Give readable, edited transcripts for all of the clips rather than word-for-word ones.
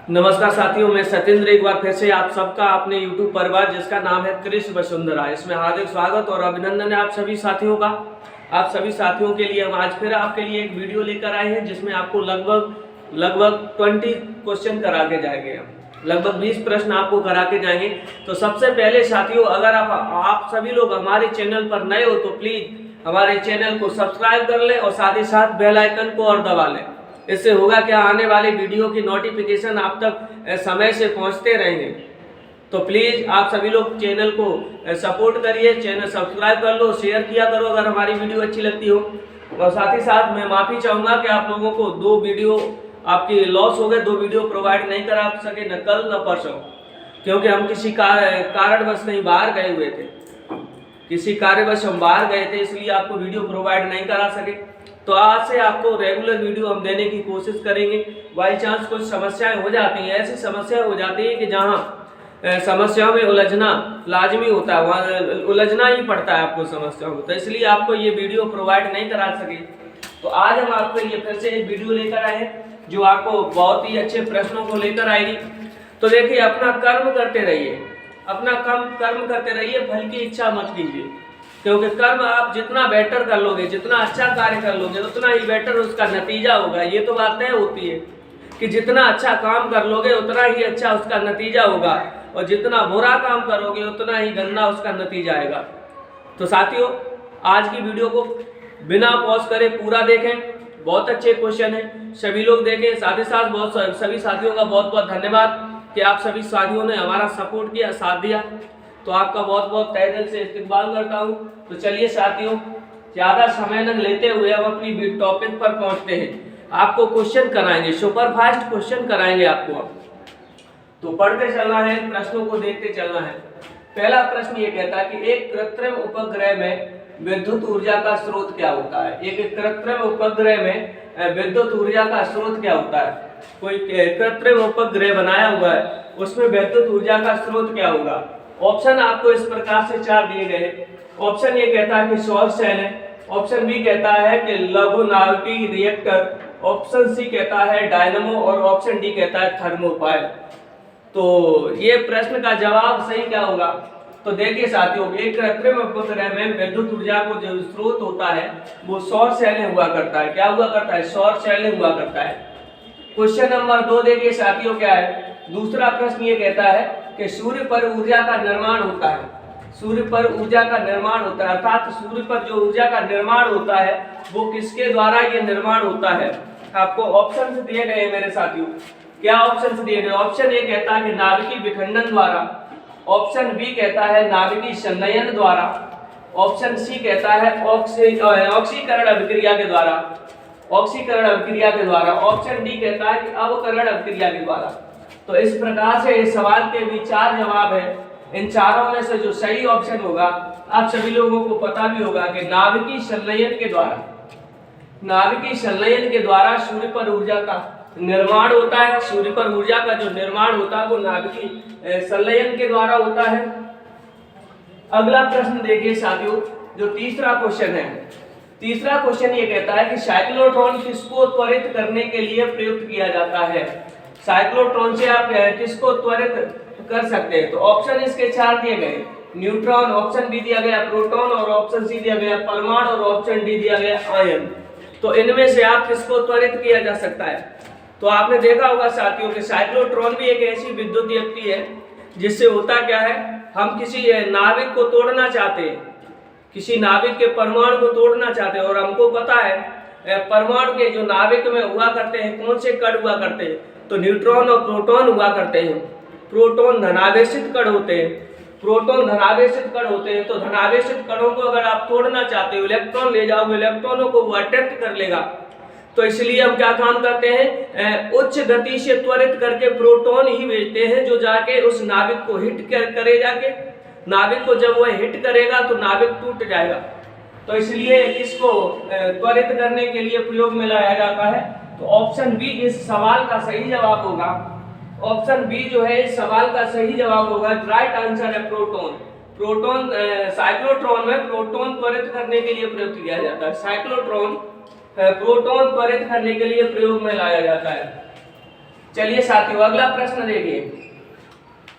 नमस्कार साथियों, मैं सत्येंद्र एक बार फिर से आप सबका अपने YouTube परिवार जिसका नाम है कृषि वसुंधरा, इसमें हार्दिक स्वागत और अभिनंदन है आप सभी साथियों का। आप सभी साथियों के लिए हम आज फिर आपके लिए एक वीडियो लेकर आए हैं जिसमें आपको लगभग 20 क्वेश्चन करा के जाएंगे। हम लगभग 20 प्रश्न आपको करा के जाएंगे। तो सबसे पहले साथियों, अगर आप सभी लोग हमारे चैनल पर नए हो तो प्लीज हमारे चैनल को सब्सक्राइब कर लें और साथ ही साथ बेल आइकन को और दबा लें। इससे होगा क्या, आने वाले वीडियो की नोटिफिकेशन आप तक समय से पहुंचते रहेंगे। तो प्लीज़ आप सभी लोग चैनल को सपोर्ट करिए, चैनल सब्सक्राइब कर लो, शेयर किया करो अगर हमारी वीडियो अच्छी लगती हो। और साथ ही साथ मैं माफ़ी चाहूँगा कि आप लोगों को 2 वीडियो आपकी लॉस हो गए, 2 वीडियो प्रोवाइड नहीं करा सके, न कल न परसों, क्योंकि हम किसी कारणवश कहीं बाहर गए हुए थे। किसी कार्यवश हम बाहर गए थे, इसलिए आपको वीडियो प्रोवाइड नहीं करा सके। तो आज से आपको रेगुलर वीडियो हम देने की कोशिश करेंगे। बाई चांस कुछ समस्याएं हो जाती हैं, ऐसी समस्याएं हो जाती हैं कि जहां समस्याओं में उलझना लाजमी होता है, वहाँ उलझना ही पड़ता है आपको समस्याओं में, तो इसलिए आपको ये वीडियो प्रोवाइड नहीं करा सके। तो आज हम आपके लिए फिर से एक वीडियो लेकर आए हैं जो आपको बहुत ही अच्छे प्रश्नों को लेकर आएगी। तो देखिए, अपना कर्म करते रहिए, अपना कर्म करते रहिए, फल की इच्छा मत कीजिए, क्योंकि कर्म आप जितना बेटर कर लोगे, जितना अच्छा कार्य कर लोगे, उतना ही बेटर उसका नतीजा होगा। ये तो बात तय होती है कि जितना अच्छा काम कर लोगे उतना ही अच्छा उसका नतीजा होगा, और जितना बुरा काम करोगे उतना ही गंदा उसका नतीजा आएगा। तो साथियों, आज की वीडियो को बिना पॉज करे पूरा देखें, बहुत अच्छे क्वेश्चन हैं, सभी लोग देखें। साथ ही साथ सभी साथियों का बहुत बहुत धन्यवाद कि आप सभी साथियों ने हमारा सपोर्ट किया, साथ दिया, तो आपका बहुत बहुत तहे दिल से इस्तेमाल करता हूं। तो चलिए साथियों, ज़्यादा समय न लेते हुए हम अपनी टॉपिक पर पहुंचते हैं। आपको क्वेश्चन कराएंगे, सुपरफास्ट क्वेश्चन कराएंगे आपको। तो पढ़ते चलना है, प्रश्नों को देखते चलना है। पहला प्रश्न ये कहता है कि एक कृत्रिम उपग्रह में विद्युत ऊर्जा का स्रोत क्या होता है। एक कृत्रिम उपग्रह में विद्युत ऊर्जा का स्रोत क्या होता है। कोई कृत्रिम उपग्रह बनाया हुआ है, उसमें विद्युत ऊर्जा का स्रोत क्या होगा। ऑप्शन आपको इस प्रकार से 4 दिए गए। ऑप्शन ये कहता है कि सौर सेल है, ऑप्शन बी कहता है कि लघु नाभिकीय रिएक्टर, ऑप्शन सी कहता है डायनमो, और ऑप्शन डी कहता है थर्मोपाइल। तो ये प्रश्न का जवाब सही क्या होगा। तो देखिए साथियों, एक कृत्रिम उपग्रह में विद्युत ऊर्जा को जो स्रोत होता है वो सौर सेल हुआ करता है। क्या हुआ करता है? सौर सेल हुआ करता है। क्वेश्चन नंबर 2 देखिए साथियों क्या है। दूसरा प्रश्न ये कहता है कि सूर्य पर ऊर्जा का निर्माण होता है। सूर्य पर ऊर्जा का निर्माण होता है, अर्थात सूर्य पर जो ऊर्जा का निर्माण होता है वो किसके द्वारा ये निर्माण होता है। आपको ऑप्शन दिए गए मेरे साथियों। क्या ऑप्शन दिए गए? ऑप्शन ए कहता है कि नाभिकीय विखंडन द्वारा, ऑप्शन बी कहता है नाभिकीय संलयन द्वारा, ऑप्शन सी कहता है ऑक्सीकरण अभिक्रिया के द्वारा, ऑक्सीकरण अभिक्रिया के द्वारा, ऑप्शन डी कहता है कि अवकरण अभिक्रिया के द्वारा। तो इस प्रकार से इस सवाल के भी 4 जवाब है। इन चारों में से जो सही ऑप्शन होगा, आप सभी लोगों को पता भी होगा कि नाभिकीय संलयन के द्वारा, नाभिकीय संलयन के द्वारा सूर्य पर ऊर्जा का निर्माण होता है। सूर्य पर ऊर्जा का जो निर्माण होता है वो नाभिकीय संलयन के द्वारा होता है। अगला प्रश्न देखिए साथियों, जो तीसरा क्वेश्चन है। तीसरा क्वेश्चन ये कहता है कि साइक्लोट्रॉन किसको त्वरित करने के लिए प्रयुक्त किया जाता है। साइक्लोट्रॉन से आप किसको त्वरित कर सकते हैं। तो ऑप्शन इसके 4 दिए गए। न्यूट्रॉन, ऑप्शन बी दिया गया प्रोटॉन, और ऑप्शन सी दिया गया परमाणु, और ऑप्शन डी दिया गया आयन। तो इनमें से आप किसको त्वरित किया जा सकता है। तो आपने देखा होगा साथियों कि साइक्लोट्रॉन भी एक ऐसी विद्युत युक्ति है जिससे होता क्या है, हम किसी नाभिक को तोड़ना चाहते हैं, किसी नाभिक के परमाणु को तोड़ना चाहते हैं, और हमको पता है परमाणु के जो नाभिक में हुआ करते हैं कौन से कण हुआ करते हैं। तो न्यूट्रॉन और प्रोटॉन हुआ करते हैं। प्रोटॉन धनावेशित कण होते हैं, प्रोटॉन धनावेशित कण होते हैं। तो धनावेशित कणों को अगर आप तोड़ना चाहते हो, इलेक्ट्रॉन ले जाओगे, इलेक्ट्रॉनों को वो अट्रैक्ट कर लेगा। तो इसलिए हम क्या काम करते हैं, उच्च गति से त्वरित करके प्रोटॉन ही भेजते हैं जो जाके उस नाभिक को हिट करे, जाके नाभिक को जब वह हिट करेगा तो नाभिक टूट जाएगा। तो इसलिए इसको त्वरित करने के लिए प्रयोग में लाया जाता है। तो ऑप्शन बी इस सवाल का सही जवाब होगा। ऑप्शन बी जो है इस सवाल का सही जवाब होगा। राइट आंसर है प्रोटॉन। प्रोटॉन साइक्लोट्रॉन में प्रोटॉन त्वरित करने के लिए प्रयोग किया जाता है। साइक्लोट्रॉन प्रोटॉन त्वरित करने के लिए प्रयोग में लाया जाता है। चलिए साथियों अगला प्रश्न देखिए।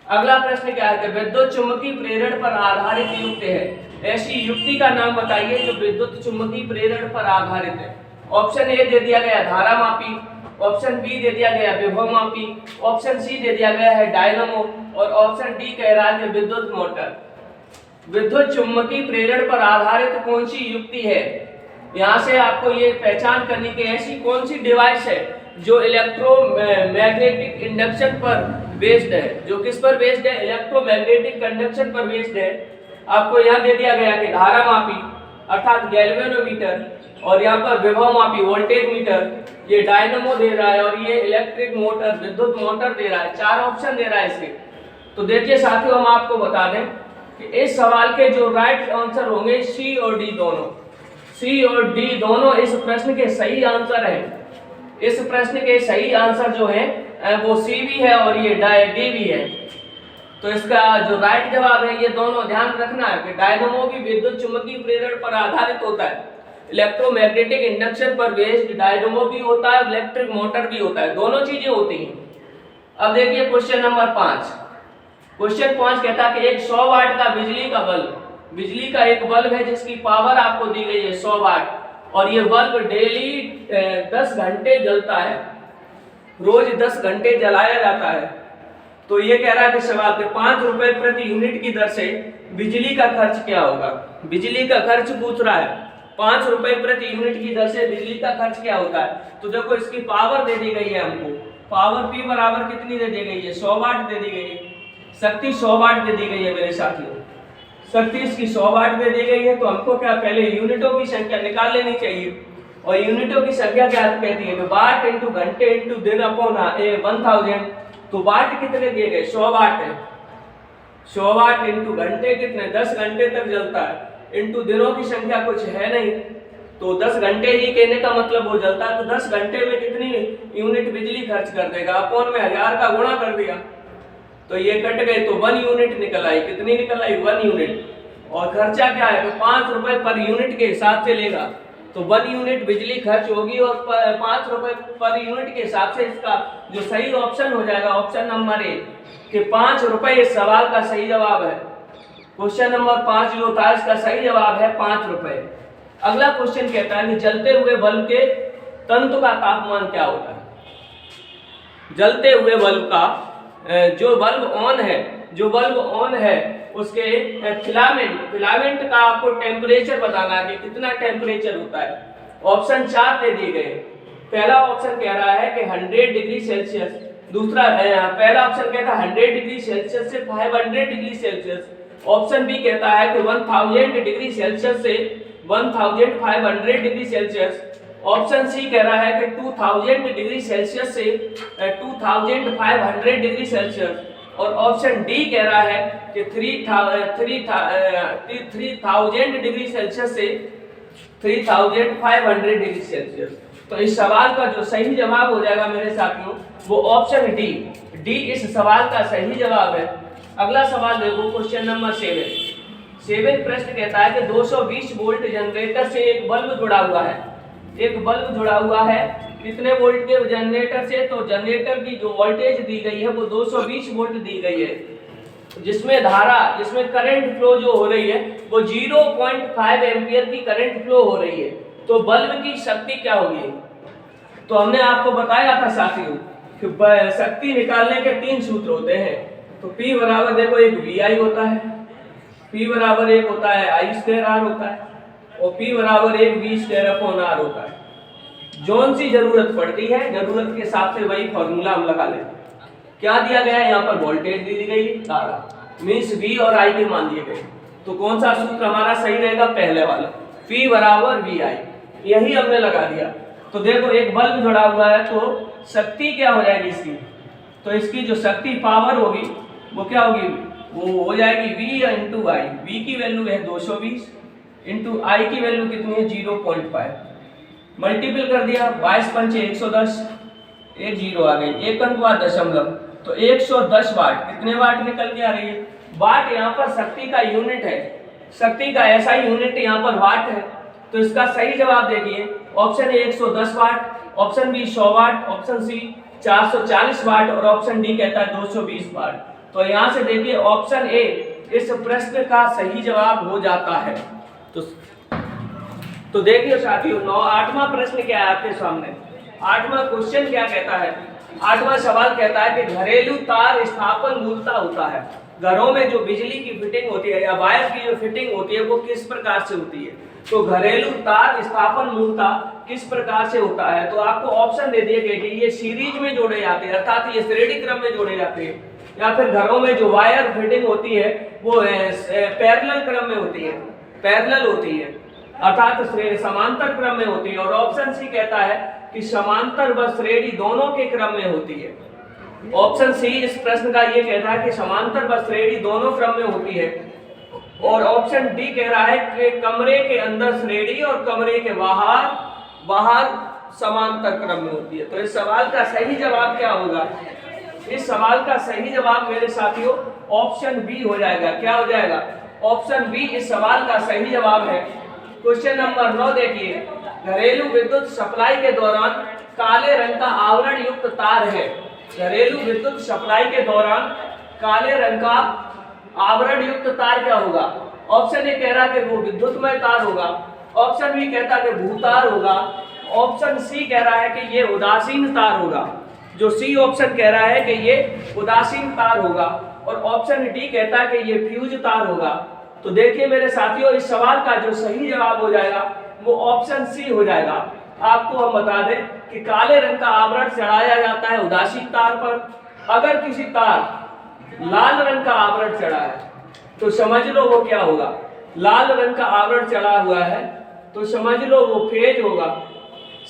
अगला प्रश्न क्या है कि विद्युत चुम्बकीय प्रेरण पर आधारित युक्ति है। ऐसी युक्ति का नाम बताइए जो विद्युत चुम्बकीय प्रेरण पर आधारित है। ऑप्शन ए दे दिया गया धारा मापी, ऑप्शन बी दे दिया गया विभव मापी, ऑप्शन सी दे दिया गया है डायनामो और ऑप्शन डी कह रहा है कि विद्युत मोटर। विद्युत चुम्बकीय प्रेरण पर आधारित कौन सी युक्ति है? यहाँ से आपको ये पहचान करनी कि ऐसी कौन सी डिवाइस है जो इलेक्ट्रोमैग्नेटिक इंडक्शन पर बेस्ड है। जो किस पर बेस्ड है? इलेक्ट्रोमैग्नेटिक कंडक्शन पर बेस्ड है। आपको यहाँ दे दिया गया कि धारा मापी अर्थात गैल्वेनोमीटर, और यहाँ पर विभव मापी वोल्टेज मीटर, ये डायनामो दे रहा है और ये इलेक्ट्रिक मोटर विद्युत मोटर दे रहा है। 4 ऑप्शन दे रहा है इसके। तो देखिए साथियों हम आपको बता दें कि इस सवाल के जो राइट आंसर होंगे सी और डी दोनों, सी और डी दोनों इस प्रश्न के सही आंसर हैं। इस प्रश्न के सही आंसर जो है वो सी भी है और ये डी भी है। तो इसका जो राइट जवाब है ये दोनों ध्यान रखना है कि डायनामो भी विद्युत चुम्बकीय प्रेरण पर आधारित होता है, इलेक्ट्रोमैग्नेटिक इंडक्शन पर बेस्ड डायनामो भी होता है, इलेक्ट्रिक मोटर भी होता है, दोनों चीजें होती हैं। अब देखिए क्वेश्चन नंबर 5। क्वेश्चन 5 कहता है कि एक 100 वाट का बिजली का एक बल्ब है जिसकी पावर आपको दी गई है 100 वाट और ये बल्ब डेली 10 घंटे जलता है, रोज 10 घंटे जलाया जाता है। तो ये कह रहा है कि सवाल के 5 रुपए प्रति यूनिट की दर से बिजली का खर्च क्या होगा। बिजली का खर्च पूछ रहा है, 5 रुपए प्रति यूनिट की दर से बिजली का खर्च क्या होता है। तो देखो इसकी पावर दे दी गई है हमको, पावर P बराबर कितनी दे दी गई है? 100 वाट दे दी गई है। शक्ति 100 वाट दे दी गई है मेरे साथियों, शक्ति इसकी 100 वाट दे दी गई है। तो हमको क्या पहले यूनिटों की संख्या निकाल लेनी चाहिए और यूनिटों की संख्या क्या कहती है? वाट इंटू घंटे इंटू दिन अपॉन 1000। तो वाट कितने दिए गए? 100 वाट है। 100 वाट इंटू घंटे कितने? 10 घंटे तक जलता है, इंटू दिनों की संख्या कुछ है नहीं तो 10 घंटे ही कहने का मतलब वो जलता है। तो 10 घंटे में कितनी यूनिट बिजली खर्च कर देगा? अपॉन में 1000 का गुणा कर दिया तो ये कट गए तो 1 यूनिट निकल आई। कितनी निकल आई? 1 यूनिट। और खर्चा क्या है? तो 5 रुपए पर यूनिट के हिसाब से लेगा तो 1 यूनिट बिजली खर्च होगी और 5 रुपए पर यूनिट के हिसाब से इसका जो सही ऑप्शन हो जाएगा ऑप्शन नंबर ए कि 5 रुपए इस सवाल का सही जवाब है। क्वेश्चन नंबर 5 जो था इसका सही जवाब है 5 रुपए। अगला क्वेश्चन कहता है कि जलते हुए बल्ब के तंतु का तापमान क्या होता है। जलते हुए बल्ब का जो बल्ब ऑन है उसके फिलामेंट का आपको टेम्परेचर बताना है कि कितना टेम्परेचर होता है। ऑप्शन 4 दे दिए गए। पहला ऑप्शन कह रहा है कि 100 डिग्री सेल्सियस, दूसरा पहला ऑप्शन कहता है 100 डिग्री सेल्सियस से 500 डिग्री सेल्सियस, ऑप्शन बी कहता है कि 1000 डिग्री सेल्सियस से 1500 डिग्री सेल्सियस, ऑप्शन सी कह रहा है कि 2000 डिग्री सेल्सियस से 2500 डिग्री सेल्सियस और ऑप्शन डी कह रहा है कि 3000 डिग्री सेल्सियस से 3500 डिग्री सेल्सियस। तो इस सवाल का जो सही जवाब हो जाएगा मेरे साथियों वो ऑप्शन डी इस सवाल का सही जवाब है। अगला सवाल देखो क्वेश्चन नंबर 7 प्रश्न कहता है कि 220 वोल्ट जनरेटर से एक बल्ब जुड़ा हुआ है। कितने वोल्ट के जनरेटर से? तो जनरेटर की जो वोल्टेज दी गई है वो 220 वोल्ट दी गई है जिसमें करंट फ्लो जो हो रही है वो 0.5 एम्पियर की करंट फ्लो हो रही है। तो बल्ब की शक्ति क्या होगी? तो हमने आपको बताया था साथियों कि शक्ति निकालने के 3 सूत्र होते हैं। तो P बराबर देखो एक VI होता है, P बराबर एक होता है I²R होता है और P बराबर एक V²/R होता है। जौन सी जरूरत पड़ती है जरूरत के हिसाब से वही फॉर्मूला हम लगा लेते हैं। क्या दिया गया है? यहाँ पर वोल्टेज दी गई धारा मीन्स V और I के मान दिए गए। तो कौन सा सूत्र हमारा सही रहेगा? पहले वाला P बराबर VI, यही हमने लगा दिया। तो देखो एक बल्ब जुड़ा हुआ है तो शक्ति क्या हो जाएगी इसकी? तो इसकी जो शक्ति पावर होगी वो क्या होगी? वो हो जाएगी V इंटू I। V की वैल्यू है 220 इंटू I की वैल्यू कितनी है? 0.5। मल्टीपल कर दिया 22 पंचे 110, एक जीरो आ गई, एक अंक बाद दशमलव, तो 110 वाट। कितने वाट निकल के आ रही है? वाट यहाँ पर शक्ति का यूनिट है, शक्ति का ऐसा यूनिट यहाँ पर वाट है। तो इसका सही जवाब देखिए option A 110 watt, option B 100 watt, option C 440 watt और ऑप्शन डी कहता है 220 वाट। तो यहाँ से देखिए ऑप्शन ए इस प्रश्न का सही जवाब हो जाता है। तो देखिए साथियों, 8वां प्रश्न क्या है आपके सामने। 8वां क्वेश्चन क्या कहता है, 8वां सवाल कहता है कि घरेलू तार स्थापन मूलतः होता है। घरों में जो बिजली की फिटिंग होती है या वायर की जो फिटिंग होती है वो किस प्रकार से होती है। तो घरेलू तार स्थापन मूलतः किस प्रकार से होता है। तो आपको ऑप्शन दे दिए गए कि ये सीरीज में जोड़े जाते हैं, अर्थात ये श्रेणी क्रम में जोड़े जाते हैं, या फिर घरों में जो वायर फिटिंग होती है वो पैरेलल क्रम में होती है, पैरेलल होती है, अर्थात समांतर क्रम में होती है। और ऑप्शन सी कहता है कि समांतर व श्रेणी दोनों के क्रम में होती है। ऑप्शन सी इस प्रश्न का ये कहता है कि समांतर व श्रेणी दोनों क्रम में होती है। और ऑप्शन डी कह रहा है कि कमरे के अंदर श्रेणी और कमरे के बाहर समांतर क्रम में होती है। तो इस सवाल का सही जवाब क्या होगा। इस सवाल का सही जवाब मेरे साथियों ऑप्शन बी हो जाएगा। क्या हो जाएगा, ऑप्शन बी इस सवाल का सही जवाब है। क्वेश्चन नंबर 9 देखिए, घरेलू विद्युत सप्लाई के दौरान काले रंग का आवरण युक्त तार है। घरेलू विद्युत सप्लाई के दौरान काले रंग का आवरण युक्त तार क्या होगा। ऑप्शन ए कह रहा है कि वो विद्युतमय तार होगा, ऑप्शन बी कहता है कि भूतार होगा, ऑप्शन सी कह रहा है कि ये उदासीन तार होगा। जो सी ऑप्शन कह रहा है कि ये उदासीन तार होगा, और ऑप्शन डी कहता है कि ये फ्यूज तार होगा। तो देखिए मेरे साथियों, इस सवाल का जो सही जवाब हो जाएगा वो ऑप्शन सी हो जाएगा। आपको हम बता दें कि काले रंग का आवरण चढ़ाया जाता है उदासीन तार पर। अगर किसी तार लाल रंग का आवरण चढ़ा है तो समझ लो वो क्या होगा, लाल रंग का आवरण चढ़ा हुआ है तो समझ लो वो फेज होगा,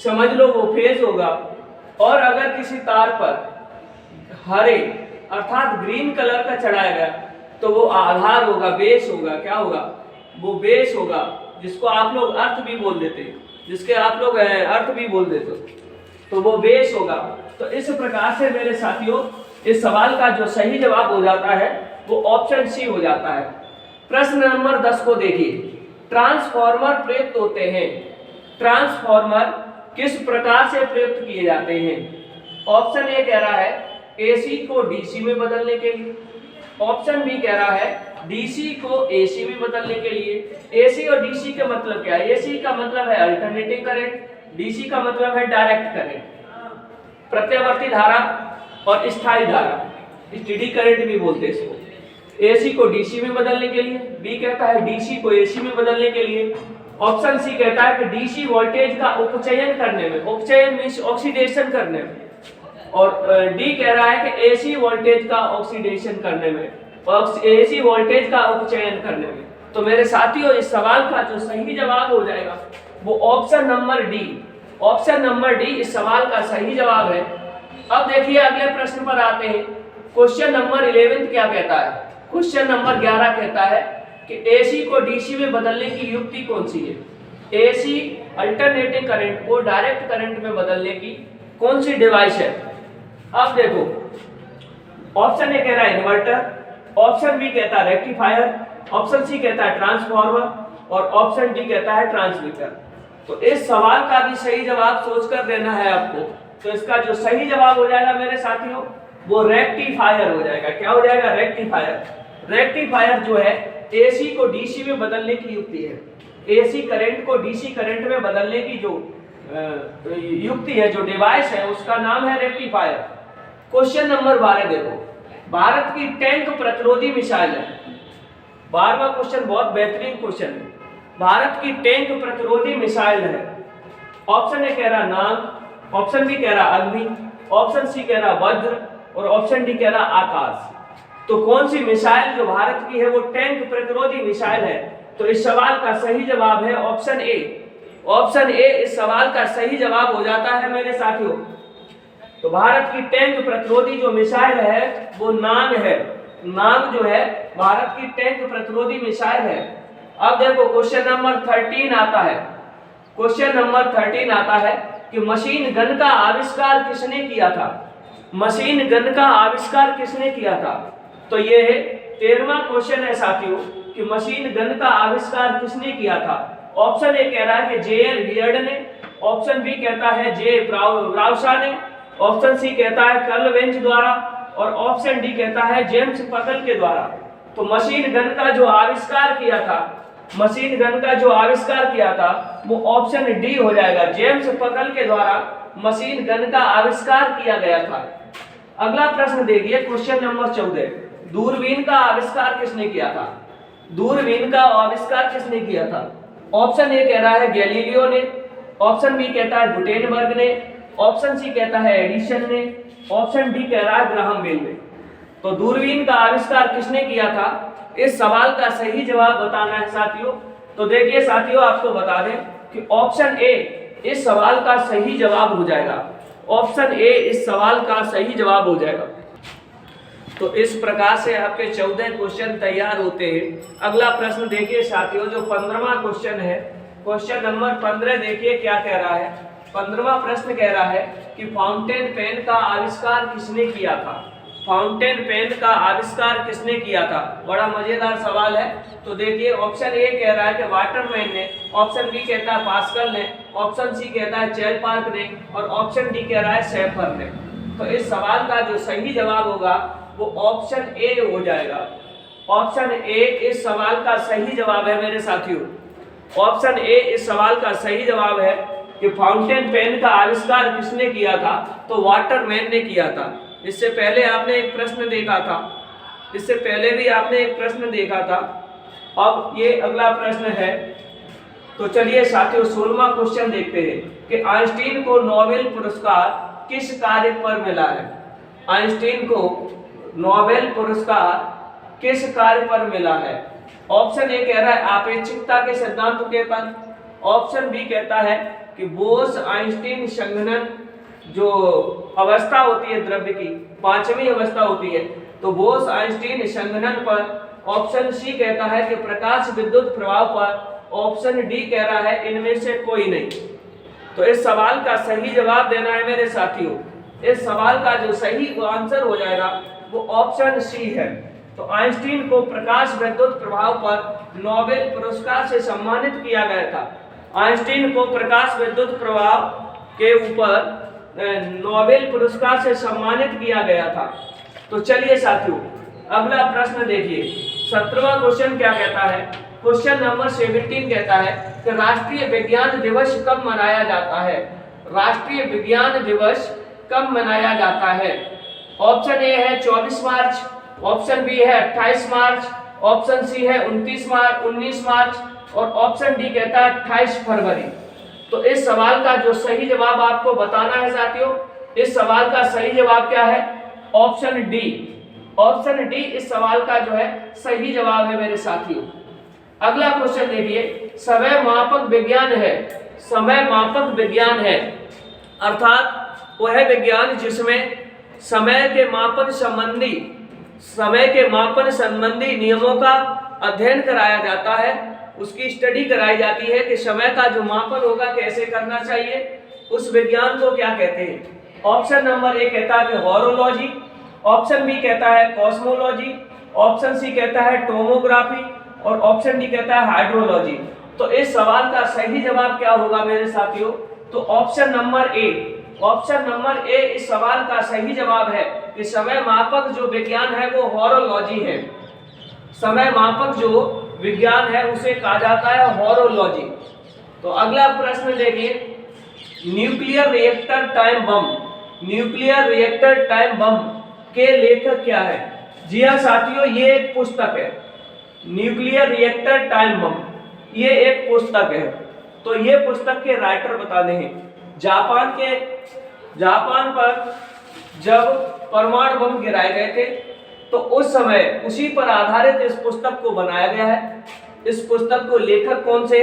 समझ लो वो फेज होगा। और अगर किसी तार पर हरे अर्थात ग्रीन कलर का चढ़ाया गया तो वो आधार होगा, बेस होगा। क्या होगा, वो बेस होगा, जिसको आप लोग अर्थ भी बोल देते, जिसके आप लोग अर्थ भी बोल देते, तो वो बेस होगा। तो इस प्रकार से मेरे साथियों इस सवाल का जो सही जवाब हो जाता है वो ऑप्शन सी हो जाता है। प्रश्न नंबर 10 को देखिए, ट्रांसफार्मर प्रयुक्त होते हैं। ट्रांसफार्मर किस प्रकार से प्रयुक्त किए जाते हैं। ऑप्शन ए कह रहा है एसी को डीसी में बदलने के लिए, ऑप्शन बी कह रहा है डीसी को एसी में बदलने के लिए। एसी और डीसी का मतलब क्या है। एसी का मतलब है अल्टरनेटिंग करंट, डीसी का मतलब है डायरेक्ट करंट, प्रत्यावर्ती धारा और स्थायी धारा, स्टेडी करंट भी बोलते हैं इसको। एसी को डीसी में बदलने के लिए, बी कहता है डीसी को एसी में बदलने के लिए, ऑप्शन सी कहता है कि डीसी वोल्टेज का उपचयन करने में, उपचयन मींस ऑक्सीडेशन करने में, और डी कह रहा है कि एसी वोल्टेज का ऑक्सीडेशन करने में, एसी वोल्टेज का उपचयन करने में। तो मेरे साथियों इस सवाल का जो सही जवाब हो जाएगा वो option number D, option number D इस सवाल का सही जवाब है। अब देखिए अगले प्रश्न पर आते हैं। क्वेश्चन नंबर 11 क्या कहता है। क्वेश्चन नंबर 11 कहता है कि एसी को डीसी में बदलने की युक्ति कौन सी है। एसी अल्टरनेटिंग करंट को डायरेक्ट करंट में बदलने की कौन सी डिवाइस है। अब देखो ऑप्शन ए कह रहा है इन्वर्टर, ऑप्शन बी कहता है रेक्टिफायर, ऑप्शन सी कहता है ट्रांसफार्मर और ऑप्शन डी कहता है ट्रांसमीटर। तो इस सवाल का भी सही जवाब सोचकर देना है आपको। तो इसका जो सही जवाब हो जाएगा मेरे साथियों वो रेक्टिफायर हो जाएगा। क्या हो जाएगा, रेक्टिफायर। रेक्टिफायर जो है एसी को डीसी में बदलने की युक्ति है। एसी करंट को डीसी करंट में बदलने की जो युक्ति है, जो डिवाइस है, उसका नाम है रेक्टिफायर। क्वेश्चन नंबर 12 देखो, भारत की टैंक प्रतिरोधी मिसाइल है। 12वां क्वेश्चन बहुत बेहतरीन क्वेश्चन है। भारत की टैंक प्रतिरोधी मिसाइल है। ऑप्शन ए कह रहा नाग, ऑप्शन बी कह रहा अग्नि, ऑप्शन सी कह रहा वज्र और ऑप्शन डी कह रहा आकाश। तो कौन सी मिसाइल जो भारत की है वो टैंक प्रतिरोधी मिसाइल है। तो इस सवाल का सही जवाब है ऑप्शन ए। ऑप्शन ए इस सवाल का सही जवाब हो जाता है मेरे साथियों। तो भारत की टैंक प्रतिरोधी जो मिसाइल है वो नाग है। नाग जो है भारत की टैंक प्रतिरोधी मिसाइल है। अब देखो क्वेश्चन नंबर 13 आता है। क्वेश्चन नंबर 13 आता है कि मशीन गन का आविष्कार किसने किया था। मशीन गन का आविष्कार किसने किया था। तो ये 13वां क्वेश्चन है साथियों कि मशीन गन का आविष्कार किसने किया था। ऑप्शन ए कह रहा है कि जे.एल. बियर्ड ने, ऑप्शन बी कहता है जे. ब्राउशा ने, ऑप्शन सी कहता है कार्ल वेंच द्वारा और ऑप्शन डी कहता है जेम्स पकल के द्वारा। तो मशीन गन का जो आविष्कार किया था, मशीन गन का जो आविष्कार किया था वो ऑप्शन डी हो जाएगा, जेम्स पकल के द्वारा मशीन गन का आविष्कार किया गया था। अगला प्रश्न देखिए क्वेश्चन नंबर 14, दूरबीन का आविष्कार किसने किया था? दूरबीन का आविष्कार किसने किया था? ऑप्शन ए कह रहा है गैलीलियो ने, ऑप्शन बी कहता है गुटेनबर्ग ने, ऑप्शन सी कहता है एडिसन ने, ऑप्शन डी कह रहा है ग्राहम बेल ने। तो दूरबीन का आविष्कार किसने किया था, इस सवाल का सही जवाब बताना है साथियों। तो देखिए साथियों, आपको बता दें कि ऑप्शन ए इस सवाल का सही जवाब हो जाएगा, ऑप्शन ए इस सवाल का सही जवाब हो जाएगा। तो इस प्रकार से आपके 14 क्वेश्चन तैयार होते हैं। अगला प्रश्न देखिए साथियों, जो 15वां क्वेश्चन है, क्वेश्चन नंबर 15 देखिए क्या कह रहा है। 15वां प्रश्न कह रहा है कि फाउंटेन पेन का आविष्कार किसने किया था? फाउंटेन पेन का आविष्कार किसने किया था? बड़ा मजेदार सवाल है। तो देखिए ऑप्शन ए कह रहा है कि वाटरमैन ने, ऑप्शन बी कहता है पास्कल ने, ऑप्शन सी कहता है चेलपार्क ने और ऑप्शन डी कह रहा है शेफर ने। तो इस सवाल का जो सही जवाब होगा वो ऑप्शन ए हो जाएगा। ऑप्शन ए इस सवाल का सही जवाब है मेरे साथियों। ऑप्शन ए इस सवाल का सही जवाब है कि फाउंटेन पेन का आविष्कार किसने किया था? तो वाटरमैन ने किया था। इससे पहले आपने एक प्रश्न देखा था, इससे पहले भी आपने एक प्रश्न देखा था। अब ये अगला प्रश्न है। तो चलिए साथियों 16वां क्वेश्चन देखते हैं कि आइंस्टीन को नोबेल पुरस्कार किस कार्य पर मिला है? आइंस्टीन को नोबेल पुरस्कार किस कार्य पर मिला है? ऑप्शन ए कह रहा है आपेक्षिकता के सिद्धांत के पर, ऑप्शन बी कहता है कि बोस आइंस्टीन संघनन, जो अवस्था होती है द्रव्य की 5वीं अवस्था होती है, तो बोस आइंस्टीन संघनन पर, ऑप्शन सी कहता है कि प्रकाश विद्युत प्रभाव पर, ऑप्शन डी कह रहा है इनमें से कोई नहीं। तो इस सवाल का सही जवाब देना है मेरे साथियों। इस सवाल का जो सही आंसर हो जाएगा वो ऑप्शन सी है। तो आइंस्टीन को प्रकाश विद्युत प्रभाव पर नोबेल पुरस्कार से सम्मानित किया गया था। आइंस्टीन को प्रकाश विद्युत प्रभाव के ऊपर नोबेल पुरस्कार से सम्मानित किया गया था। तो चलिए साथियों अगला प्रश्न देखिए। 17वां क्वेश्चन क्या कहता है? क्वेश्चन नंबर 17 कहता है कि राष्ट्रीय विज्ञान दिवस कब मनाया जाता है? राष्ट्रीय विज्ञान दिवस कब मनाया जाता है? ऑप्शन ए है 24 मार्च, ऑप्शन बी है 28 मार्च, ऑप्शन सी है 19 मार्च और ऑप्शन डी कहता है 28 फरवरी। तो इस सवाल का जो सही जवाब आपको बताना है साथियों, इस सवाल का सही जवाब क्या है? Option D. ऑप्शन डी इस सवाल का जो है सही जवाब है मेरे साथियों। अगला क्वेश्चन देखिए, समय मापक विज्ञान है, समय मापक विज्ञान है अर्थात वह विज्ञान जिसमें समय के मापन संबंधी नियमों का अध्ययन कराया जाता है, उसकी स्टडी कराई जाती है कि समय का जो मापन होगा कैसे करना चाहिए, उस विज्ञान को क्या कहते हैं? ऑप्शन नंबर ए कहता है हॉरोलॉजी, ऑप्शन बी कहता है कॉस्मोलॉजी, ऑप्शन सी कहता है टोमोग्राफी और ऑप्शन डी कहता है हाइड्रोलॉजी। तो इस सवाल का सही जवाब क्या होगा मेरे साथियों? तो option number A, option number A इस सवाल का सही जवाब है कि समय मापक जो विज्ञान है वो हॉरोलॉजी है। समय मापक जो विज्ञान है उसे कहा जाता है हॉरोलॉजी। तो अगला प्रश्न देखिए, nuclear reactor time bomb, nuclear reactor time bomb के लेखक क्या है? जी हाँ साथियों, ये एक पुस्तक है, न्यूक्लियर रिएक्टर टाइम बम, ये एक पुस्तक है। तो ये पुस्तक के राइटर बताने हैं। जापान पर जब परमाणु बम गिराए गए थे तो उस समय उसी पर आधारित इस पुस्तक को बनाया गया है। इस पुस्तक को लेखक कौन से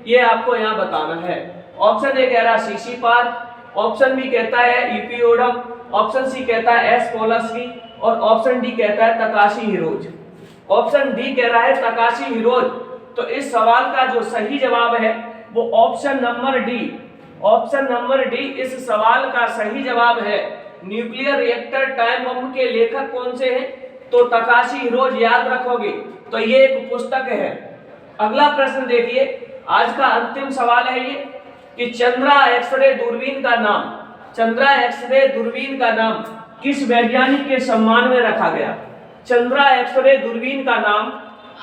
ये आपको यहाँ बताना है। ऑप्शन ए कह रहा है सीसी पार्क, ऑप्शन बी कहता है ईपी ओडम, ऑप्शन सी कहता है एस पोलस्की और ऑप्शन डी कहता है तकाशी हिरोज। ऑप्शन डी कह रहा है तकाशी हिरोज। तो इस सवाल का जो सही जवाब है वो option number D, option number D इस सवाल का सही जवाब है। न्यूक्लियर रिएक्टर टाइम बम के लेखक कौन से हैं? तो तकाशी हिरोज याद रखोगे। तो ये एक पुस्तक है। अगला प्रश्न देखिए, आज का अंतिम सवाल है ये कि चंद्रा एक्सरे दूरबीन का नाम, चंद्रा एक्सरे दूरबीन का नाम किस वैज्ञानिक के सम्मान में रखा गया? चंद्रा एक्सरे दूरबीन का नाम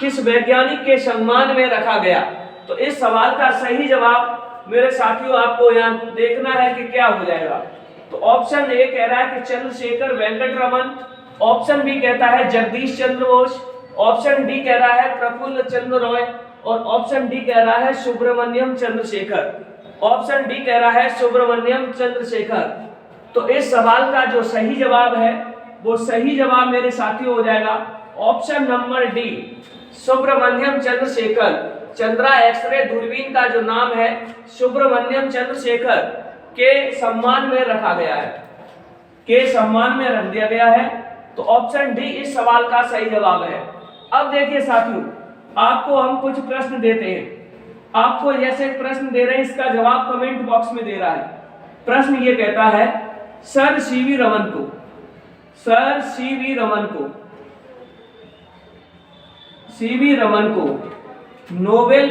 किस वैज्ञानिक के सम्मान में रखा गया? तो इस सवाल का सही जवाब मेरे साथियों आपको यहाँ देखना है कि क्या हो जाएगा। तो ऑप्शन ए कह रहा है कि चंद्रशेखर वेंकट रमन, ऑप्शन बी कहता है जगदीश चंद्र बोस, ऑप्शन डी कह रहा है प्रफुल्ल चंद्र रॉय और ऑप्शन डी कह रहा है सुब्रमण्यम चंद्रशेखर। ऑप्शन डी कह रहा है सुब्रमण्यम चंद्रशेखर। तो इस सवाल का जो सही जवाब है वो सही जवाब मेरे साथियों हो जाएगा option number D, Subrahmanyan Chandrasekhar. Chandra x ray दूरबीन का जो नाम है सुब्रमण्यम चंद्रशेखर के सम्मान में रखा गया है, के सम्मान में रख दिया गया है। तो ऑप्शन डी इस सवाल का सही जवाब है। अब देखिए साथियों, आपको हम कुछ प्रश्न देते हैं, आपको जैसे प्रश्न दे रहे हैं इसका जवाब कमेंट बॉक्स में दे रहा है। प्रश्न ये कहता है सर सीवी रमन को, सर सीवी रमन को, सीवी रमन को नोबेल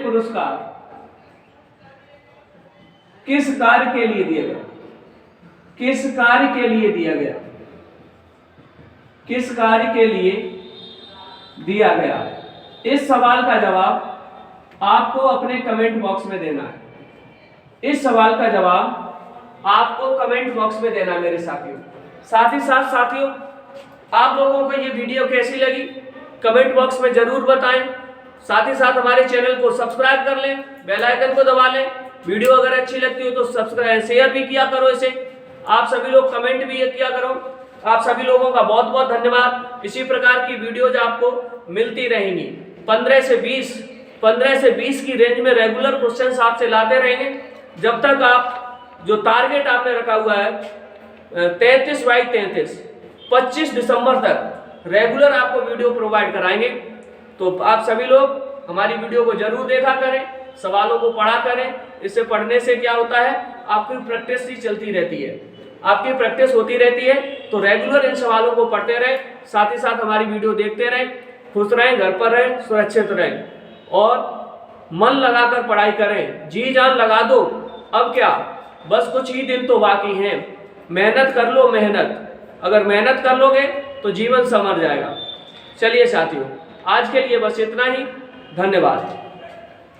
पुरस्कार किस कार्य के लिए दिया गया? किस कार्य के लिए दिया गया? किस कार्य के लिए दिया गया? इस सवाल का जवाब आपको अपने कमेंट बॉक्स में देना है। इस सवाल का जवाब आपको कमेंट बॉक्स में देना मेरे साथियों। साथ ही साथ साथियों, आप लोगों को ये वीडियो कैसी लगी कमेंट बॉक्स में जरूर बताएं। साथ ही साथ हमारे चैनल को सब्सक्राइब कर लें, बेल आइकन को दबा लें। वीडियो अगर अच्छी लगती हो तो सब्सक्राइब शेयर भी किया करो इसे। आप सभी लोग कमेंट भी किया करो। आप सभी लोगों का बहुत बहुत धन्यवाद। इसी प्रकार की वीडियोज आपको मिलती रहेंगी। 15 से 20 की रेंज में रेगुलर क्वेश्चंस आपसे लाते रहेंगे जब तक आप जो टारगेट आपने रखा हुआ है 33/33 25 दिसंबर तक रेगुलर आपको वीडियो प्रोवाइड कराएंगे। तो आप सभी लोग हमारी वीडियो को जरूर देखा करें, सवालों को पढ़ा करें। इससे पढ़ने से क्या होता है, आपकी प्रैक्टिस ही चलती रहती है, आपकी प्रैक्टिस होती रहती है। तो रेगुलर इन सवालों को पढ़ते रहें, साथ ही साथ हमारी वीडियो देखते रहें, खुश रहें, घर पर रहें, सुरक्षित रहें और मन लगाकर पढ़ाई करें। जी जान लगा दो, अब क्या बस कुछ ही दिन तो बाकी हैं। मेहनत कर लो, मेहनत। अगर मेहनत कर लोगे तो जीवन संवर जाएगा। चलिए साथियों, आज के लिए बस इतना ही। धन्यवाद।